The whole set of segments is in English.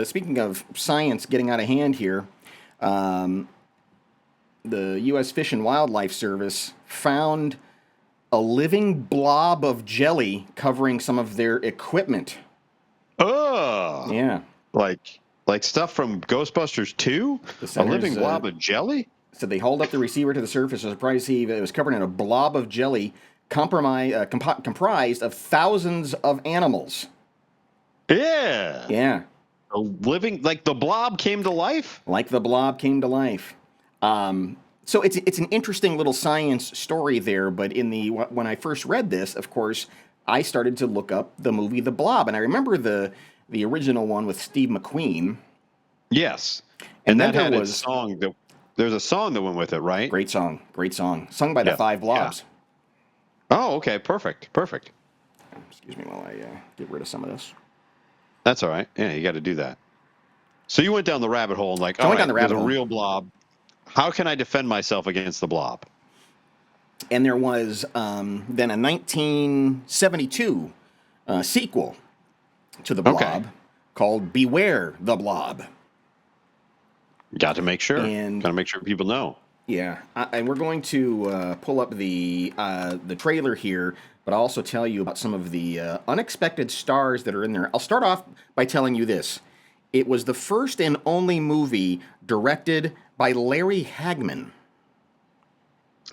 speaking of science getting out of hand here, the U.S. Fish and Wildlife Service found a living blob of jelly covering some of their equipment. Oh, Yeah. Like stuff from Ghostbusters 2? A living blob of jelly? So they hauled up the receiver to the surface. I was surprised to see it was covered in a blob of jelly comprised of thousands of animals. Yeah. Yeah. A living, like the blob came to life? Like the blob came to life. So it's an interesting little science story there, but when I first read this, of course, I started to look up the movie The Blob, and I remember the original one with Steve McQueen. Yes. And that had its song. There's a song that went with it, right? Great song. Sung by the Five Blobs. Yeah. Oh, okay. Perfect. Excuse me while I get rid of some of this. That's all right. Yeah, you got to do that. So you went down the rabbit hole and there's a real blob. How can I defend myself against the blob? And there was then a 1972 sequel to the Blob called Beware the Blob. Got to make sure. Got to make sure people know. Yeah, and we're going to pull up the trailer here, but I'll also tell you about some of the unexpected stars that are in there. I'll start off by telling you this. It was the first and only movie directed by Larry Hagman.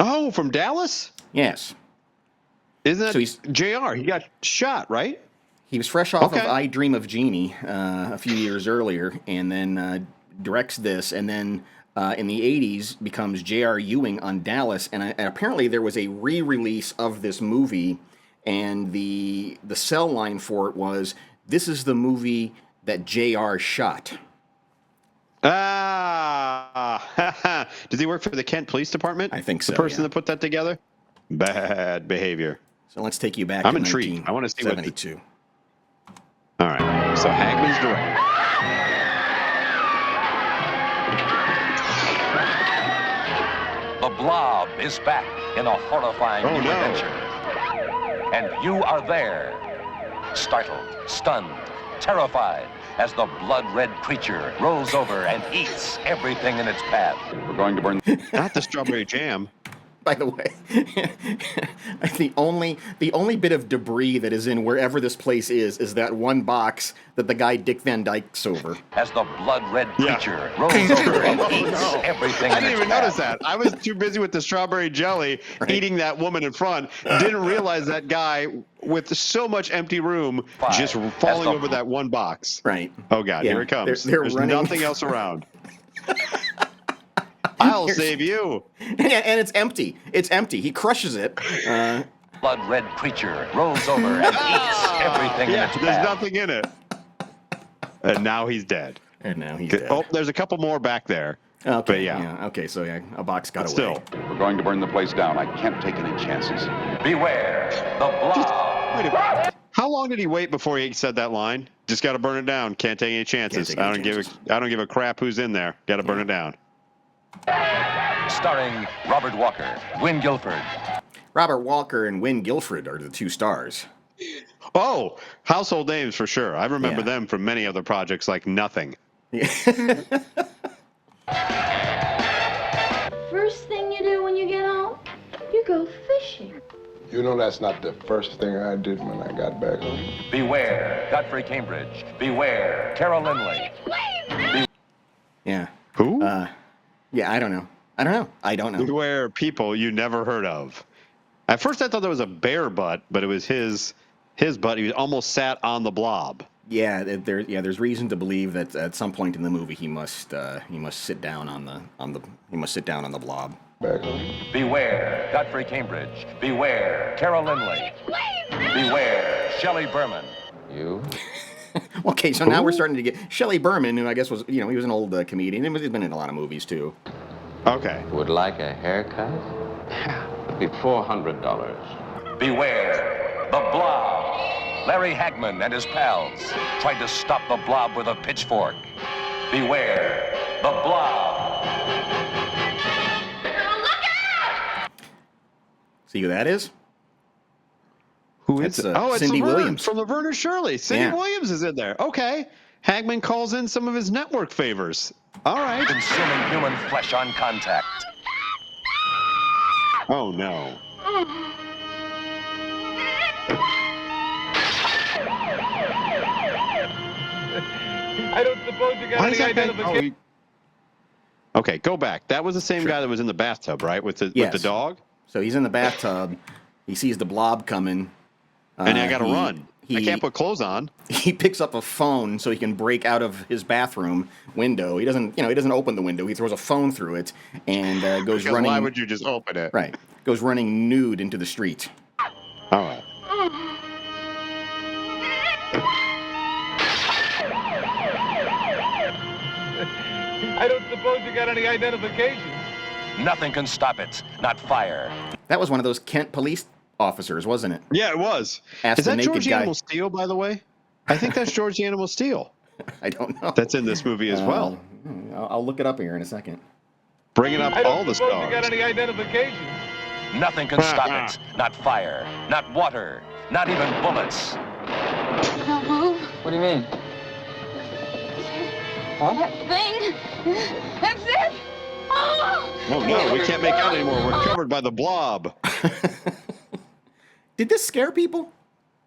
Oh, from Dallas? Yes. Isn't that JR? He got shot, right? He was fresh off of I Dream of Jeannie a few years earlier, and then directs this, and then in the 80s becomes J.R. Ewing on Dallas, and apparently there was a re-release of this movie, and the cell line for it was, "This is the movie that J.R. shot." Ah, does he work for the Kent Police Department? I think so. The person that put that together? Bad behavior. So let's take you back I'm to intrigued. I want to see 1972. All right. So Hagman's director. The Blob is back in a horrifying new adventure. And you are there, startled, stunned, terrified, as the blood-red creature rolls over and eats everything in its path. We're going to burn not the strawberry jam. By the way, the only bit of debris that is in wherever this place is that one box that the guy Dick Van Dyke's over. As the blood-red creature rolls over and eats everything in its path. I didn't even notice that. I was too busy with the strawberry jelly eating that woman in front. Didn't realize that guy with so much empty room just falling over that one box. Right. Oh, God, here it comes. There's nothing else around. I'll save you. And it's empty. It's empty. He crushes it. Blood-red creature rolls over and eats everything in its path. There's nothing in it. And now he's dead. Dead. Oh, there's a couple more back there. Okay. But okay, so a box got away. Still. We're going to burn the place down. I can't take any chances. Beware the Blob. Wait a minute. How long did he wait before he said that line? Just got to burn it down. Can't take any chances. I don't give a crap who's in there. Got to burn it down. Starring Robert Walker, Wynn Guilford. Robert Walker and Wynn Guilford are the two stars. Oh, household names for sure. I remember them from many other projects like Nothing. Yeah. First thing you do when you get home, you go fishing. You know that's not the first thing I did when I got back home. Beware Godfrey Cambridge. Beware Carol Lindley. Yeah. Who? Yeah, I don't know. Beware people you never heard of. At first I thought that was a bear butt, but it was his butt. He almost sat on the blob. Yeah, there's reason to believe that at some point in the movie he must sit down on the blob. Back home. Beware Godfrey Cambridge. Beware Carol Lindley. Beware Shelley Berman. You? Okay, so now we're starting to get Shelley Berman, who I guess was, he was an old comedian. He's been in a lot of movies too. Okay. Would like a haircut? It'd be $400. Beware the Blob. Larry Hagman and his pals tried to stop the Blob with a pitchfork. Beware the Blob. See who that is? Who is It's, it? Oh, it's Cindy Laverne Williams. from Laverne and Shirley. Cindy Yeah. Williams is in there. Okay. Hagman calls in some of his network favors. All right. Consuming human flesh on contact. Oh, no. I don't suppose you got Why any is that guy? identification. Okay, go back. That was the same guy that was in the bathtub, right? With the Yes. dog? So he's in the bathtub. He sees the blob coming. And I got to run. I he- can't put clothes on. He picks up a phone so he can break out of his bathroom window. He doesn't open the window. He throws a phone through it and goes Because running. why would you just open it? Right. Goes running nude into the street. All right. I don't suppose you got any identification. Nothing can stop it, not fire. That was one of those Kent police officers, wasn't it? Yeah, it was. Ask Is the that naked George guy. Animal Steel, by the way? I think that's George Animal Steel. I don't know. That's in this movie as well. I'll look it up here in a second. Bringing up I all don't the suppose you got stars. any identification. Nothing can stop it, not fire, not water, not even bullets. Don't move. What do you mean? That thing. That's it. Oh! Oh, no, we can't make out anymore. We're covered by the blob. Did this scare people?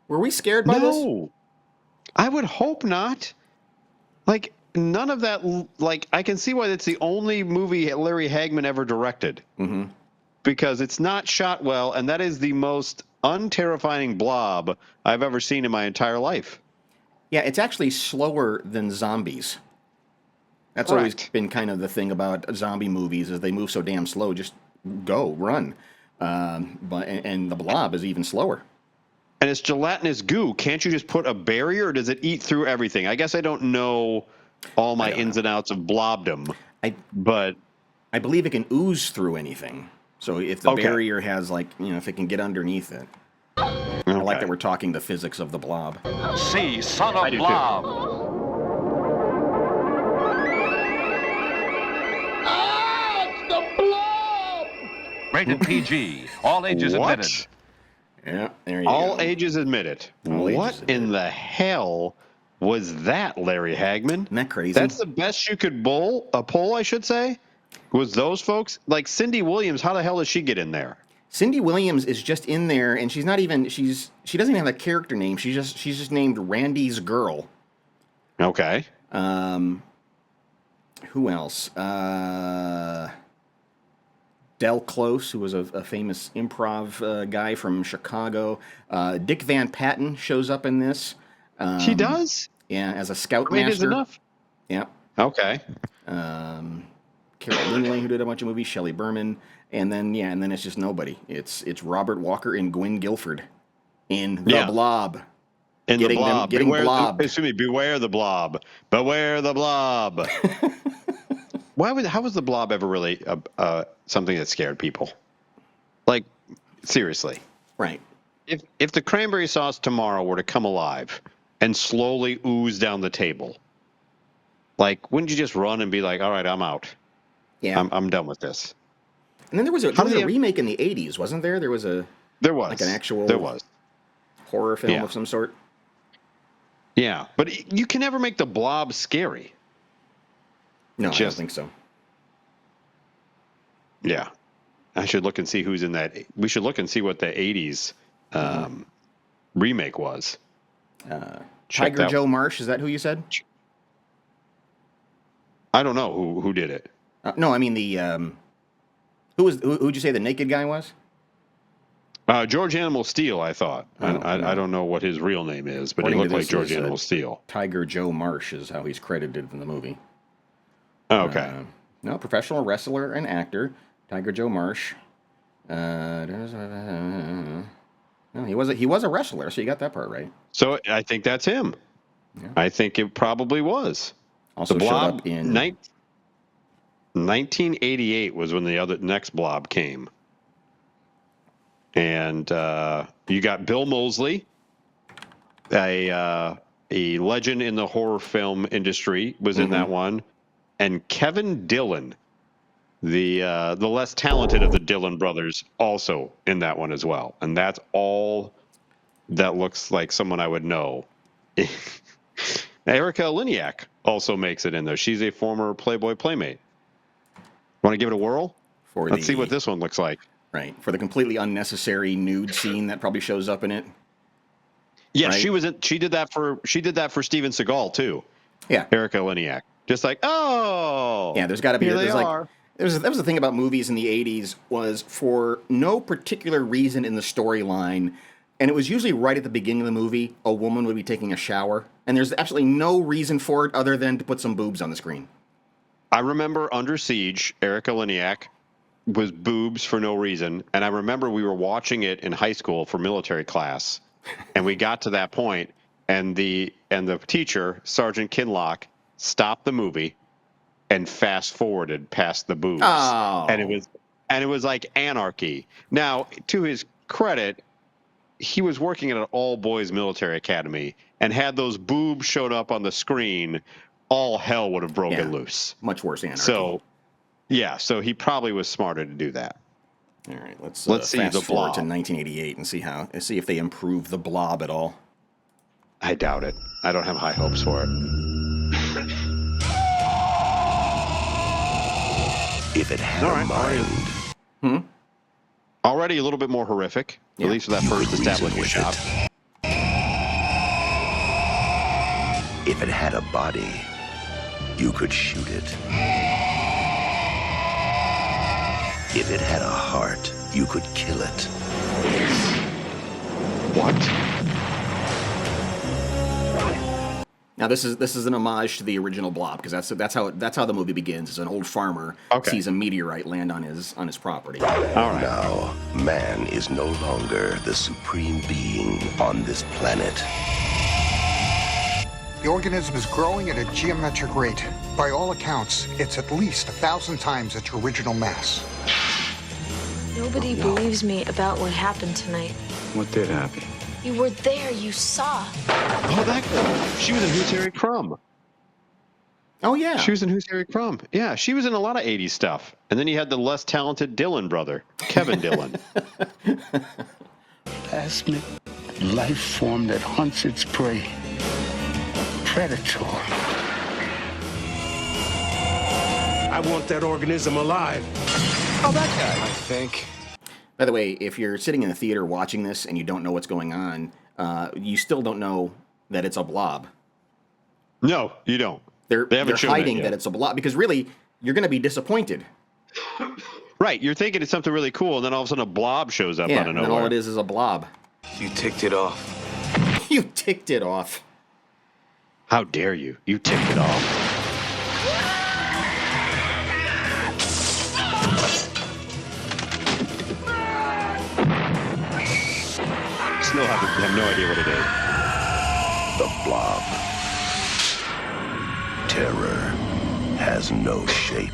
Were we scared by this? No. I would hope not. Like, none of that. Like, I can see why that's the only movie Larry Hagman ever directed. Mm-hmm. Because it's not shot well, and that is the most unterrifying blob I've ever seen in my entire life. Yeah, it's actually slower than zombies. That's always Correct. been kind of the thing about zombie movies, is they move so damn slow. Just go, run. And the blob is even slower. And it's gelatinous goo. Can't you just put a barrier, or does it eat through everything? I guess I don't know all my ins and outs of blobdom, but I believe it can ooze through anything. So if the Okay. barrier has, like, if it can get underneath it. I like that we're talking the physics of the blob. See, son I of do too. Blob. Rated PG. All ages What? admitted. Yeah, there you All go. ages admitted. All ages What in the hell was that, Larry Hagman? Isn't that crazy? That's the best you could pull, I should say, was those folks. Like Cindy Williams, how the hell does she get in there? Cindy Williams is just in there, and she's not even. She doesn't even have a character name. She's just named Randy's girl. Okay. Who else? Del Close, who was a famous improv guy from Chicago. Dick Van Patten shows up in this. He does? Yeah, as a scoutmaster. I mean, is enough. Yeah. Okay. Carol Lindley, who did a bunch of movies. Shelley Berman, and then it's just nobody. It's Robert Walker and Gwen Gilford in The Blob. In Getting the them- blob. getting beware, blobbed. Excuse me, beware the blob. Beware the blob. How was the blob ever really something that scared people? Like, seriously. Right. If the cranberry sauce tomorrow were to come alive and slowly ooze down the table, like, wouldn't you just run and be like, all right, I'm out. Yeah. I'm done with this. And then there was a remake in the 80s, wasn't there? There was There was. like an actual There was. horror film Yeah. of some sort. Yeah, but you can never make the blob scary. No, I don't Just- think so. Yeah. I should look and see who's in that. We should look and see what the 80s remake was. Check Tiger that- Joe Marsh, is that who you said? I don't know who did it. No, I mean the who'd you say the naked guy was? George Animal Steel, I thought. I don't know what his real name is, but According he to looked like this, George it's, Animal Steel. Tiger Joe Marsh is how he's credited in the movie. Oh, okay. No, professional wrestler and actor, Tiger Joe Marsh. No, he was a wrestler, so you got that part right. So I think that's him. Yeah. I think it probably was. Also The showed Blob up in 1988 was when the next Blob came. And you got Bill Moseley, a legend in the horror film industry, was in that one, and Kevin Dillon, the less talented of the Dillon brothers, also in that one as well. And that's all that looks like someone I would know. Erica Liniak also makes it in there. She's a former Playboy playmate. Want to give it a whirl? Let's see what this one looks like. Right, for the completely unnecessary nude scene that probably shows up in it. Yeah, right? She did that for Steven Seagal too. Yeah, Erica Liniak. Just like, oh, yeah. There's got to be. Here they There's are. That was the thing about movies in the '80s was for no particular reason in the storyline, and it was usually right at the beginning of the movie. A woman would be taking a shower, and there's absolutely no reason for it other than to put some boobs on the screen. I remember Under Siege. Erica Liniak was boobs for no reason, and I remember we were watching it in high school for military class, and we got to that point, and the teacher, Sergeant Kinlock, stopped the movie and fast forwarded past the boobs, and it was like anarchy. Now, to his credit, he was working at an all boys military academy, and had those boobs showed up on the screen, all hell would have broken loose. Much worse anarchy. So. Yeah, so he probably was smarter to do that. All right, let's see fast the forward Blob. to 1988 and see if they improve the Blob at all. I doubt it. I don't have high hopes for it. If it had a mind. Already a little bit more horrific, at least for that first establishment shot. If it had a body, you could shoot it. If it had a heart, you could kill it. What? Now this is an homage to the original Blob because that's how the movie begins. As an old farmer sees a meteorite land on his property. All right. Now, man is no longer the supreme being on this planet. The organism is growing at a geometric rate. By all accounts, it's at least 1,000 times its original mass. Nobody believes me about what happened tonight. What did happen? You were there, you saw. Oh, that girl. She was in Who's Harry Crumb. Oh, yeah. She was in Who's Harry Crumb. Yeah, she was in a lot of 80s stuff. And then you had the less talented Dillon brother, Kevin Dillon. Plasmic life form that hunts its prey. Predator. I want that organism alive. Oh, that guy. I think. By the way, if you're sitting in a theater watching this and you don't know what's going on, you still don't know that it's a blob. No, you don't. They're shown hiding that that it's a blob because really, you're going to be disappointed. Right, you're thinking it's something really cool, and then all of a sudden a blob shows up out of and nowhere. then all it is a blob. You ticked it off. You ticked it off. How dare you? You ticked it off. Still have no idea what it is. The Blob. Terror has no shape.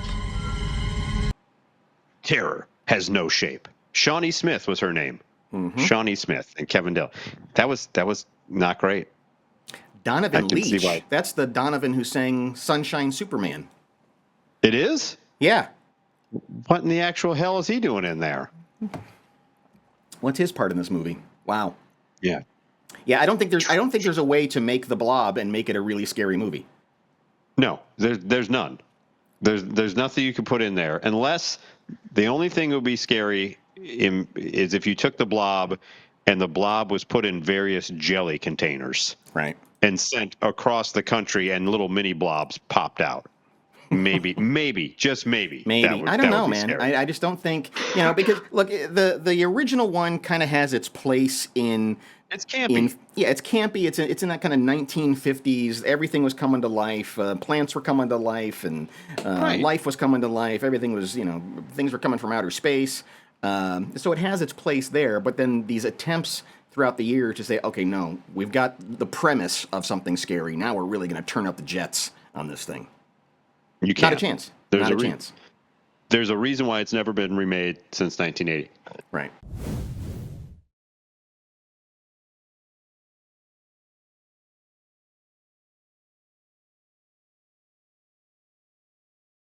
Terror has no shape. Shawnee Smith was her name. Mm-hmm. Shawnee Smith and Kevin Dillon. That was not great. Donovan Leitch. That's the Donovan who sang Sunshine Superman. It is? Yeah. What in the actual hell is he doing in there? What's his part in this movie? Wow. Yeah. Yeah, I don't think there's a way to make The Blob and make it a really scary movie. No, there's none. There's nothing you can put in there unless the only thing that would be scary is if you took the Blob and the Blob was put in various jelly containers. Right. And sent across the country and little mini blobs popped out. Maybe, just maybe. I don't know, man. I just don't think, because look, the original one kind of has its place in. It's campy. It's campy. It's in that kind of 1950s. Everything was coming to life. Plants were coming to life, and life was coming to life. Everything was, things were coming from outer space. So it has its place there. But then these attempts throughout the year to say, okay, no, we've got the premise of something scary. Now we're really going to turn up the jets on this thing. You can't. Not a chance. There's Not a chance. There's a reason why it's never been remade since 1980. Right.